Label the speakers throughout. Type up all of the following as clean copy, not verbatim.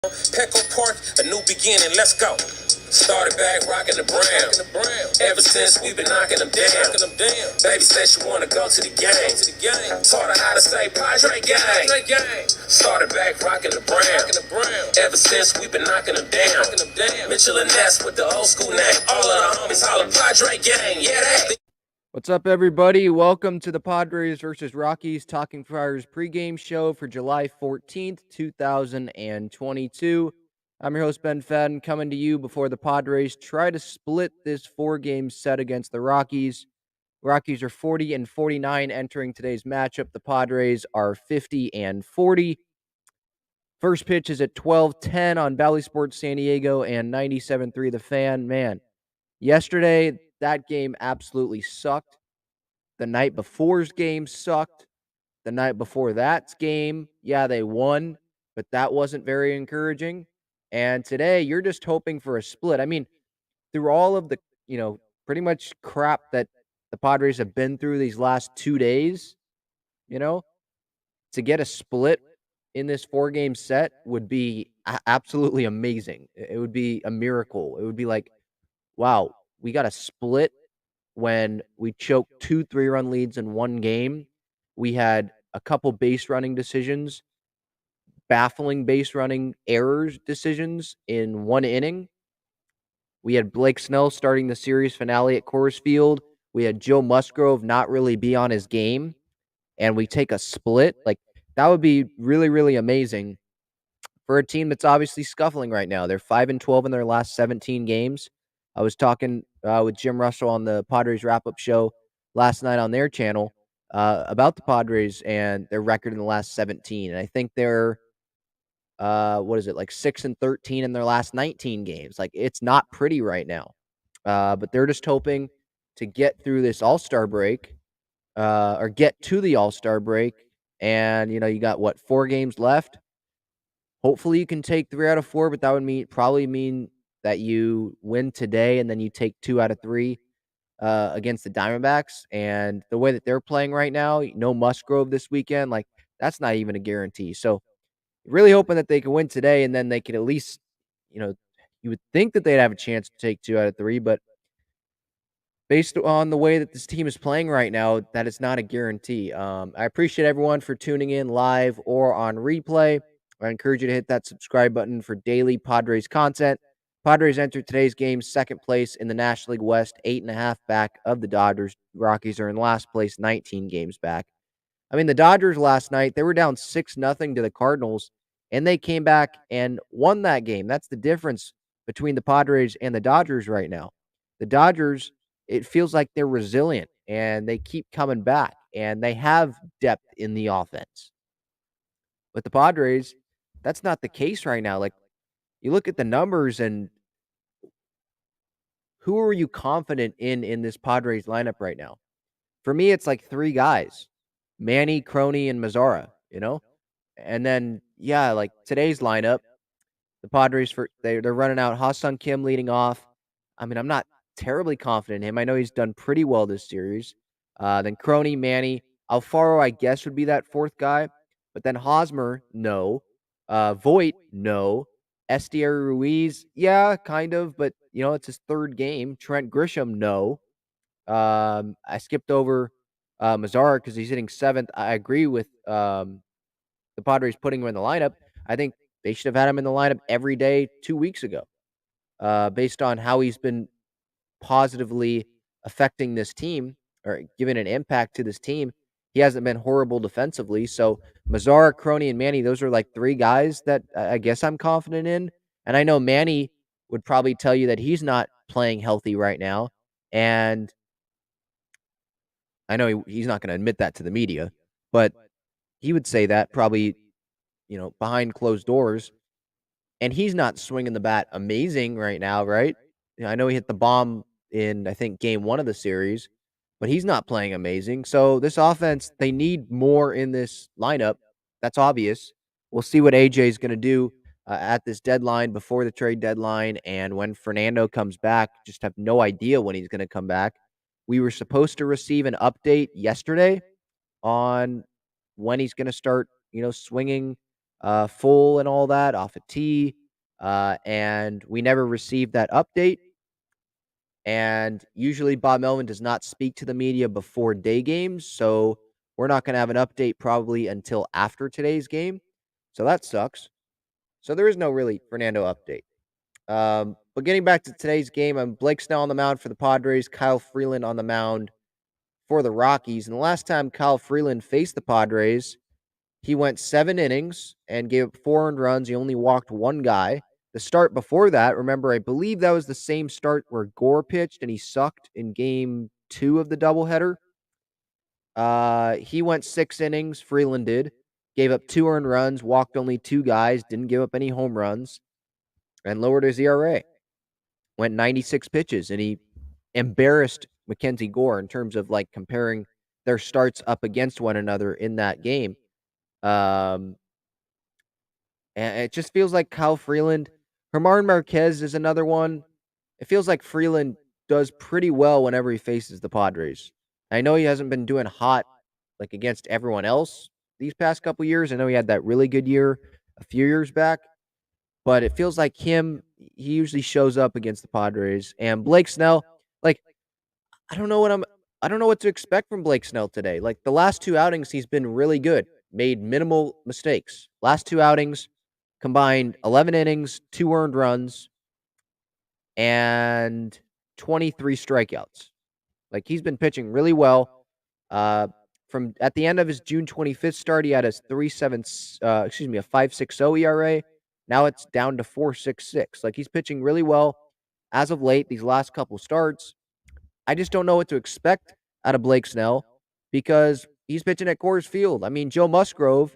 Speaker 1: Petco Park, a new beginning, let's go. Started back rocking the brown. Ever since we've been knocking them down. Baby said she wanna go to the game. Taught her how to say Padre gang. Started back rocking the brown. Ever since we've been knocking them down. Mitchell and Ness with the old school name. All of the homies holler Padre gang. Yeah, that.
Speaker 2: What's up, everybody? Welcome to the Padres versus Rockies Talking Friars pregame show for July 14th, 2022. I'm your host, Ben Fadden, coming to you before the Padres try to split this four-game set against the Rockies. Rockies are 40 and 49 entering today's matchup. The Padres are 50 and 40. First pitch is at 12:10 on Bally Sports San Diego and 97.3 The Fan. Man, yesterday that game absolutely sucked. The night before's game sucked. The night before that's game, yeah, they won, but that wasn't very encouraging. And today, you're just hoping for a split. I mean, through all of the, pretty much crap that the Padres have been through these last 2 days, you know, to get a split in this four-game set would be absolutely amazing. It would be a miracle. It would be like, wow, we got a split when we choked 2 3-run leads in one game. We had a couple base running decisions, baffling base running errors decisions in one inning. We had Blake Snell starting the series finale at Coors Field. We had Joe Musgrove not really be on his game, and we take a split. Like, that would be really, really amazing for a team that's obviously scuffling right now. They're 5-12 in their last 17 games. I was talking with Jim Russell on the Padres wrap-up show last night on their channel about the Padres and their record in the last 17. And I think they're, like 6-13 in their last 19 games. Like, it's not pretty right now. But they're just hoping to get through this All-Star break or get to the All-Star break. And, you got, 4 games left? Hopefully you can take 3 out of 4, but that would probably mean that you win today and then you take 2 out of 3 against the Diamondbacks. And the way that they're playing right now, no Musgrove this weekend, like, that's not even a guarantee. So really hoping that they can win today and then they can at least, you would think that they'd have a chance to take 2 out of 3, but based on the way that this team is playing right now, that is not a guarantee. I appreciate everyone for tuning in live or on replay. I encourage you to hit that subscribe button for daily Padres content. Padres entered today's game second place in the National League West, 8.5 back of the Dodgers. Rockies are in last place, 19 games back. I mean, the Dodgers last night, they were down 6-0 to the Cardinals, and they came back and won that game. That's the difference between the Padres and the Dodgers right now. The Dodgers, it feels like they're resilient, and they keep coming back, and they have depth in the offense. But the Padres, that's not the case right now. Like, you look at the numbers, and who are you confident in this Padres lineup right now? For me, it's like 3 guys: Manny, Crony, and Mazzara, And then, yeah, like today's lineup, the Padres, they're running out Ha-Seong Kim leading off. I mean, I'm not terribly confident in him. I know he's done pretty well this series. Then Crony, Manny, Alfaro, I guess, would be that 4th guy. But then Hosmer, no. Voit, no. Estier Ruiz, yeah, kind of, but it's his 3rd game. Trent Grisham, no. I skipped over Mazzara because he's hitting 7th. I agree with the Padres putting him in the lineup. I think they should have had him in the lineup every day 2 weeks ago, based on how he's been positively affecting this team or giving an impact to this team. He hasn't been horrible defensively. So Mazzara, Crony, and Manny, those are like 3 guys that I guess I'm confident in. And I know Manny would probably tell you that he's not playing healthy right now. And I know he's not going to admit that to the media, but he would say that probably, behind closed doors. And he's not swinging the bat amazing right now, right? I know he hit the bomb in, I think, game 1 of the series, but he's not playing amazing. So this offense, they need more in this lineup. That's obvious. We'll see what AJ is going to do at this deadline, before the trade deadline, and when Fernando comes back. Just have no idea when he's going to come back. We were supposed to receive an update yesterday on when he's going to start, swinging full and all that off a tee, and we never received that update. And usually Bob Melvin does not speak to the media before day games, so we're not going to have an update probably until after today's game. So that sucks. So there is no really Fernando update. But getting back to today's game, I'm Blake Snell on the mound for the Padres, Kyle Freeland on the mound for the Rockies. And the last time Kyle Freeland faced the Padres, he went 7 innings and gave up 4 earned runs. He only walked one guy. The start before that, remember, I believe that was the same start where Gore pitched and he sucked in game 2 of the doubleheader. He went 6 innings, Freeland did, gave up 2 earned runs, walked only 2 guys, didn't give up any home runs, and lowered his ERA. Went 96 pitches, and he embarrassed Mackenzie Gore in terms of like comparing their starts up against one another in that game. And it just feels like Kyle Freeland. Germán Marquez is another one. It feels like Freeland does pretty well whenever he faces the Padres. I know he hasn't been doing hot like against everyone else these past couple years. I know he had that really good year a few years back, but it feels like he usually shows up against the Padres. And Blake Snell, like I don't know what to expect from Blake Snell today. Like the last 2 outings, he's been really good, made minimal mistakes. Last 2 outings combined 11 innings, 2 earned runs, and 23 strikeouts. Like he's been pitching really well. From at the end of his June 25th start, he had a 5.60 ERA. Now it's down to 4.66. Like he's pitching really well as of late. These last couple starts, I just don't know what to expect out of Blake Snell because he's pitching at Coors Field. I mean, Joe Musgrove.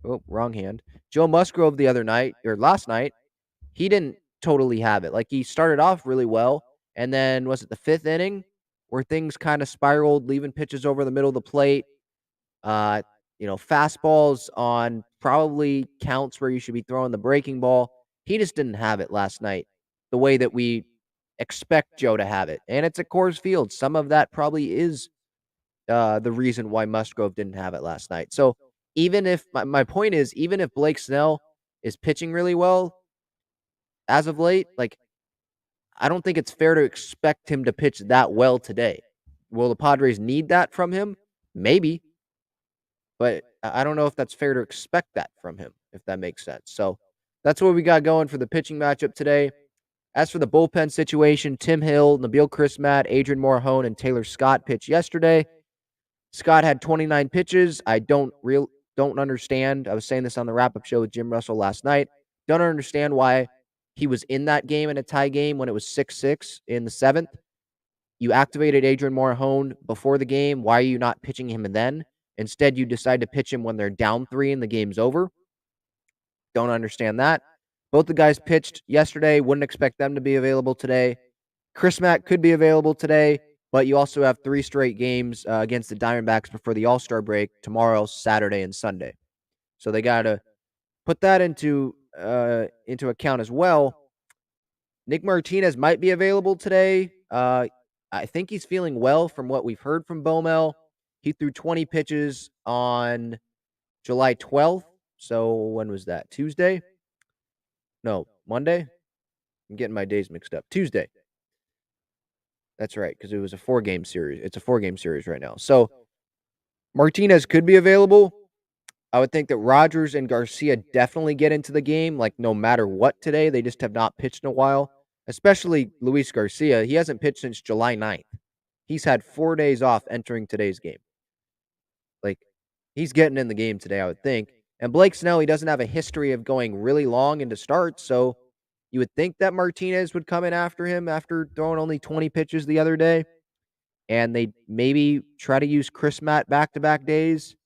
Speaker 2: Oh, wrong hand. Joe Musgrove last night, he didn't totally have it. Like he started off really well, and then was it the 5th inning where things kind of spiraled, leaving pitches over the middle of the plate. Fastballs on probably counts where you should be throwing the breaking ball. He just didn't have it last night the way that we expect Joe to have it. And it's at Coors Field. Some of that probably is the reason why Musgrove didn't have it last night. So even if my point is, even if Blake Snell is pitching really well as of late, like I don't think it's fair to expect him to pitch that well today. Will the Padres need that from him? Maybe. But I don't know if that's fair to expect that from him, if that makes sense. So that's what we got going for the pitching matchup today. As for the bullpen situation, Tim Hill, Nabil Crismatt, Adrian Morahone, and Taylor Scott pitched yesterday. Scott had 29 pitches. I don't understand. I was saying this on the wrap-up show with Jim Russell last night. Don't understand why he was in that game in a tie game when it was 6-6 in the 7th. You activated Adrian Morahone before the game. Why are you not pitching him then? Instead, you decide to pitch him when they're down 3 and the game's over. Don't understand that. Both the guys pitched yesterday. Wouldn't expect them to be available today. Crismatt could be available today, but you also have 3 straight games against the Diamondbacks before the All-Star break tomorrow, Saturday, and Sunday. So they got to put that into account as well. Nick Martinez might be available today. I think he's feeling well from what we've heard from Bomel. He threw 20 pitches on July 12th. So when was that? Tuesday? No, Monday? I'm getting my days mixed up. Tuesday. That's right, because it was a 4-game series. It's a 4-game series right now. So Martinez could be available. I would think that Rogers and Garcia definitely get into the game, like no matter what today. They just have not pitched in a while, especially Luis Garcia. He hasn't pitched since July 9th. He's had 4 days off entering today's game. Like, he's getting in the game today, I would think. And Blake Snell, he doesn't have a history of going really long into starts, so you would think that Martinez would come in after him after throwing only 20 pitches the other day. And they maybe try to use Crismatt back-to-back days.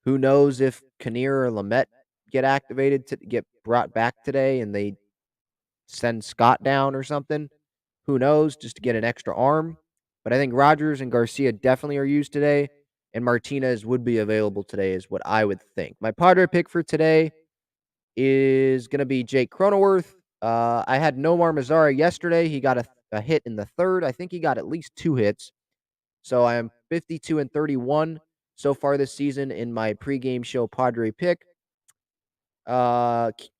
Speaker 2: Who knows if Kinnear or Lamet get activated to get brought back today and they send Scott down or something. Who knows, just to get an extra arm. But I think Rogers and Garcia definitely are used today, and Martinez would be available today is what I would think. My Padre pick for today is going to be Jake Cronenworth. I had Nomar Mazara yesterday. He got a hit in the 3rd. I think he got at least 2 hits. So I am 52-31 so far this season in my pregame show Padre pick.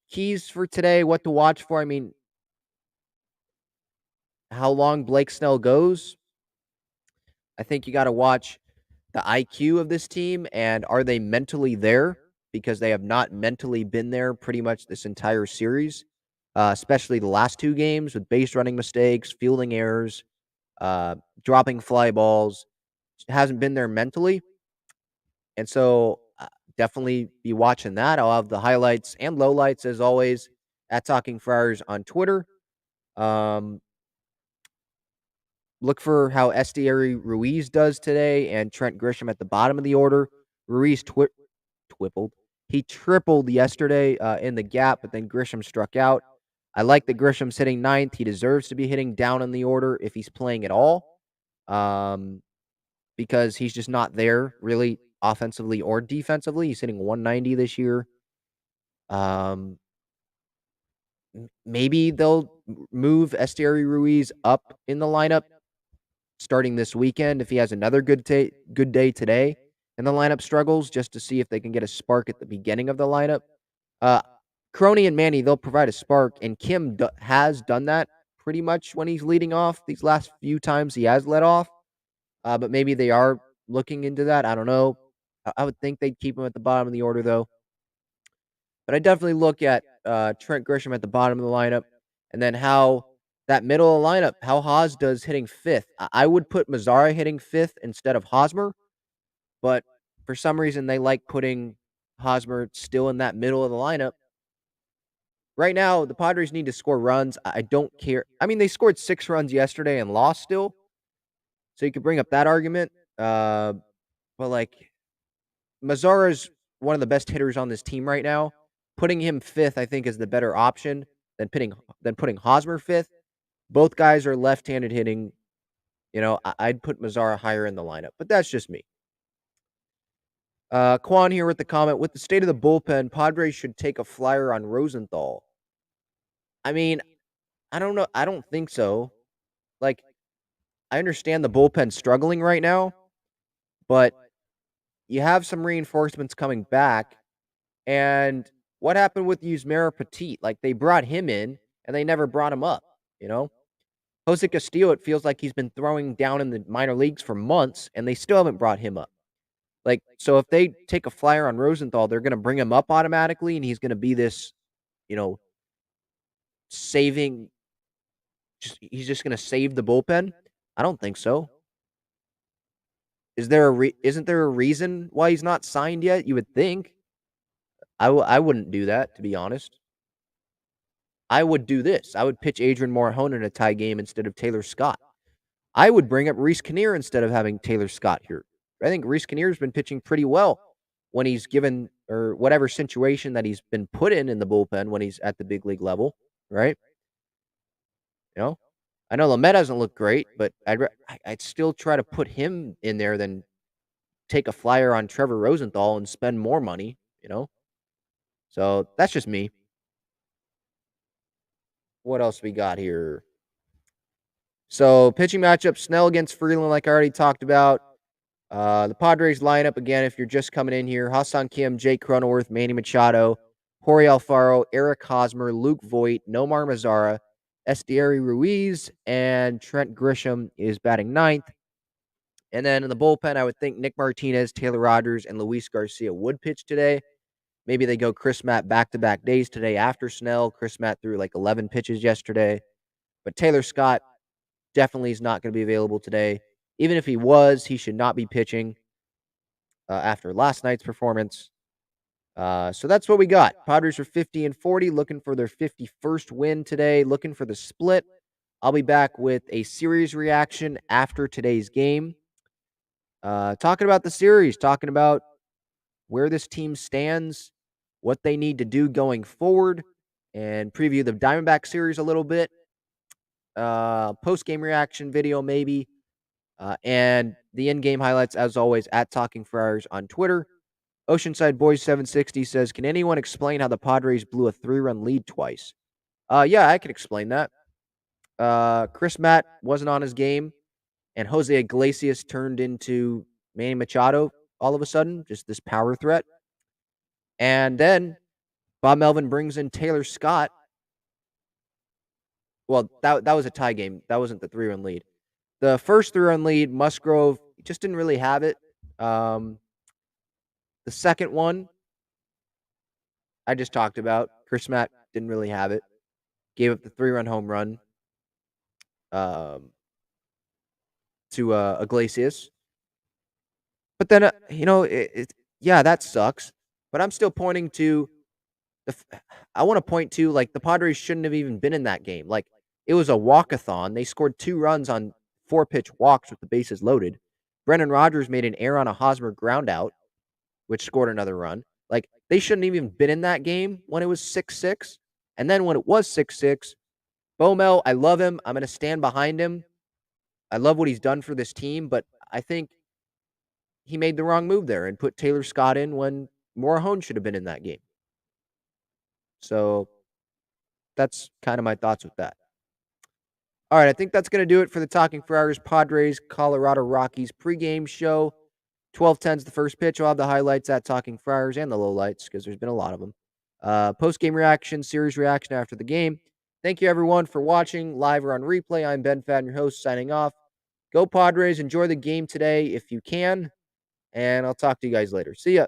Speaker 2: Keys for today, what to watch for. I mean, how long Blake Snell goes. I think you got to watch the IQ of this team and are they mentally there? Because they have not mentally been there pretty much this entire series, especially the last two games with base running mistakes, fielding errors, dropping fly balls. Hasn't been there mentally. And so definitely be watching that. I'll have the highlights and lowlights as always at Talking Friars on Twitter. Um, Look for how Estieri Ruiz does today and Trent Grisham at the bottom of the order. Ruiz twippled. He tripled yesterday in the gap, but then Grisham struck out. I like that Grisham's hitting ninth. He deserves to be hitting down in the order if he's playing at all, because he's just not there really offensively or defensively. He's hitting 190 this year. Maybe they'll move Estieri Ruiz up in the lineup starting this weekend if he has another good day today and the lineup struggles, just to see if they can get a spark at the beginning of the lineup. Crony and Manny, they'll provide a spark, and Kim has done that pretty much when he's leading off. These last few times he has led off, but maybe they are looking into that. I don't know. I would think they'd keep him at the bottom of the order, though. But I definitely look at Trent Grisham at the bottom of the lineup, and then how that middle of the lineup, how Haas does hitting fifth. I would put Mazzara hitting fifth instead of Hosmer, but for some reason they like putting Hosmer still in that middle of the lineup. Right now, the Padres need to score runs. I don't care. I mean, they scored 6 runs yesterday and lost still, so you could bring up that argument. But like Mazzara's one of the best hitters on this team right now. Putting him fifth, I think, is the better option than putting Hosmer fifth. Both guys are left-handed hitting. You know, I'd put Mazzara higher in the lineup, but that's just me. Quan here with the comment, with the state of the bullpen, Padres should take a flyer on Rosenthal. I mean, I don't know. I don't think so. Like, I understand the bullpen struggling right now, but you have some reinforcements coming back. And what happened with Yusmeira Petit? Like, they brought him in and they never brought him up, you know? Jose Castillo, it feels like he's been throwing down in the minor leagues for months and they still haven't brought him up. Like, so if they take a flyer on Rosenthal, they're going to bring him up automatically and he's going to be this, you know, saving. He's just going to save the bullpen. I don't think so. Isn't there a reason why he's not signed yet? You would think. I wouldn't do that, to be honest. I would do this. I would pitch Adrian Morejon in a tie game instead of Taylor Scott. I would bring up Reese Kinnear instead of having Taylor Scott here. I think Reese Kinnear's been pitching pretty well when he's given, or whatever situation that he's been put in the bullpen when he's at the big league level, right? You know, I know Lamet doesn't look great, but I'd still try to put him in there than take a flyer on Trevor Rosenthal and spend more money, you know? So that's just me. What else we got here? So pitching matchup, Snell against Freeland, like I already talked about. The Padres lineup, again, if you're just coming in here, Hassan Kim, Jake Cronenworth, Manny Machado, Jorge Alfaro, Eric Hosmer, Luke Voigt, Nomar Mazzara, Estieri Ruiz, and Trent Grisham is batting ninth. And then in the bullpen, I would think Nick Martinez, Taylor Rogers, and Luis Garcia would pitch today. Maybe they go Chris Matt back-to-back days today after Snell. Chris Matt threw like 11 pitches yesterday. But Taylor Scott definitely is not going to be available today. Even if he was, he should not be pitching after last night's performance. So that's what we got. Padres are 50-40, looking for their 51st win today, looking for the split. I'll be back with a series reaction after today's game. Talking about the series, talking about where this team stands, what they need to do going forward, and preview the Diamondback series a little bit. Post-game reaction video maybe. And the in-game highlights, as always, at Talking Friars on Twitter. Oceanside Boys 760 says, can anyone explain how the Padres blew a 3-run lead twice? Yeah, I can explain that. Chris Matt wasn't on his game, and Jose Iglesias turned into Manny Machado all of a sudden, just this power threat. And then Bob Melvin brings in Taylor Scott. Well, that was a tie game. That wasn't the 3-run lead. The first 3-run lead, Musgrove just didn't really have it. The second one, I just talked about. Chris Matt didn't really have it. Gave up the 3-run home run to Iglesias. But then, yeah, that sucks. But I'm still pointing to I want to point to, like, the Padres shouldn't have even been in that game. Like, it was a walkathon. They scored 2 runs on 4-pitch walks with the bases loaded. Brendan Rodgers made an error on a Hosmer groundout, which scored another run. Like, they shouldn't have even been in that game when it was 6-6. And then when it was 6-6, Bomel, I love him. I'm going to stand behind him. I love what he's done for this team, but I think he made the wrong move there and put Taylor Scott in when Morahone should have been in that game. So that's kind of my thoughts with that. All right, I think that's going to do it for the Talking Friars Padres Colorado Rockies pregame show. 12:10 is the first pitch. I'll have the highlights at Talking Friars and the lowlights because there's been a lot of them. Post-game reaction, series reaction after the game. Thank you, everyone, for watching live or on replay. I'm Ben Fadden, your host, signing off. Go Padres. Enjoy the game today if you can, and I'll talk to you guys later. See ya.